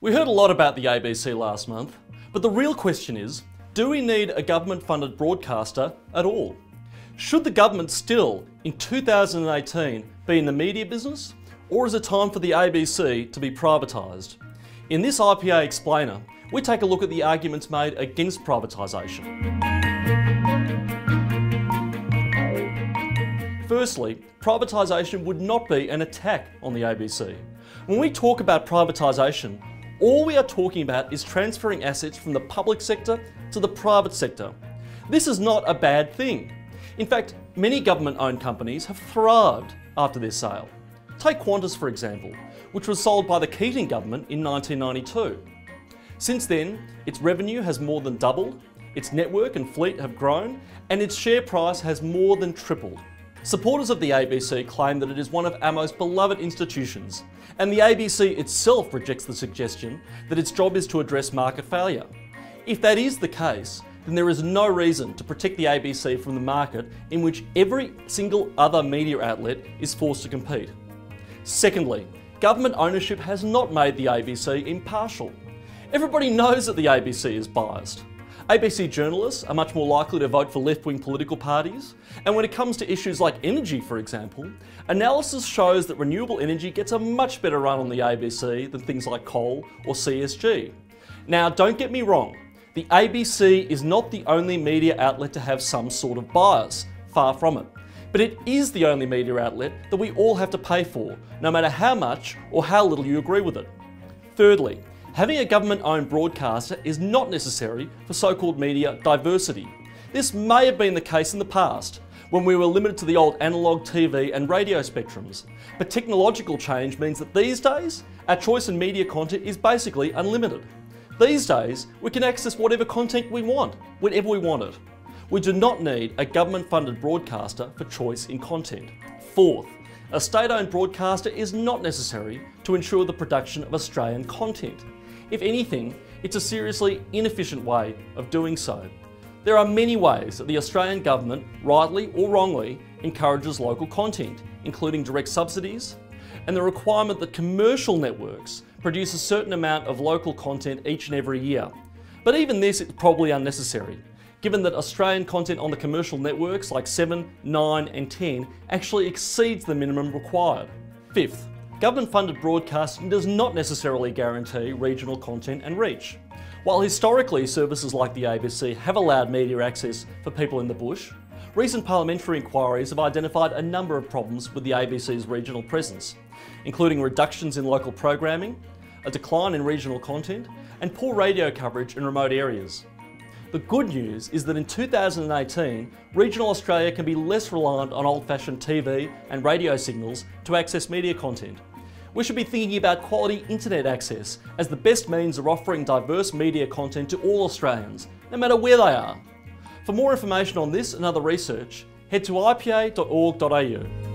We heard a lot about the ABC last month, but the real question is, do we need a government-funded broadcaster at all? Should the government still, in 2018, be in the media business, or is it time for the ABC to be privatised? In this IPA Explainer, we take a look at the arguments made against privatisation. Firstly, privatisation would not be an attack on the ABC. When we talk about privatisation, all we are talking about is transferring assets from the public sector to the private sector. This is not a bad thing. In fact, many government-owned companies have thrived after their sale. Take Qantas, for example, which was sold by the Keating government in 1992. Since then, its revenue has more than doubled, its network and fleet have grown, and its share price has more than tripled. Supporters of the ABC claim that it is one of our most beloved institutions, and the ABC itself rejects the suggestion that its job is to address market failure. If that is the case, then there is no reason to protect the ABC from the market in which every single other media outlet is forced to compete. Secondly, government ownership has not made the ABC impartial. Everybody knows that the ABC is biased. ABC journalists are much more likely to vote for left-wing political parties, and when it comes to issues like energy, for example, analysis shows that renewable energy gets a much better run on the ABC than things like coal or CSG. Now, don't get me wrong, the ABC is not the only media outlet to have some sort of bias, far from it. But it is the only media outlet that we all have to pay for, no matter how much or how little you agree with it. Thirdly, having a government-owned broadcaster is not necessary for so-called media diversity. This may have been the case in the past, when we were limited to the old analogue TV and radio spectrums. But technological change means that these days, our choice in media content is basically unlimited. These days, we can access whatever content we want, whenever we want it. We do not need a government-funded broadcaster for choice in content. Fourth, a state-owned broadcaster is not necessary to ensure the production of Australian content. If anything, it's a seriously inefficient way of doing so. There are many ways that the Australian government, rightly or wrongly, encourages local content, including direct subsidies, and the requirement that commercial networks produce a certain amount of local content each and every year. But even this is probably unnecessary, given that Australian content on the commercial networks like 7, 9 and 10 actually exceeds the minimum required. Fifth, government-funded broadcasting does not necessarily guarantee regional content and reach. While historically services like the ABC have allowed media access for people in the bush, recent parliamentary inquiries have identified a number of problems with the ABC's regional presence, including reductions in local programming, a decline in regional content, and poor radio coverage in remote areas. The good news is that in 2018, regional Australia can be less reliant on old-fashioned TV and radio signals to access media content. We should be thinking about quality internet access as the best means of offering diverse media content to all Australians, no matter where they are. For more information on this and other research, head to ipa.org.au.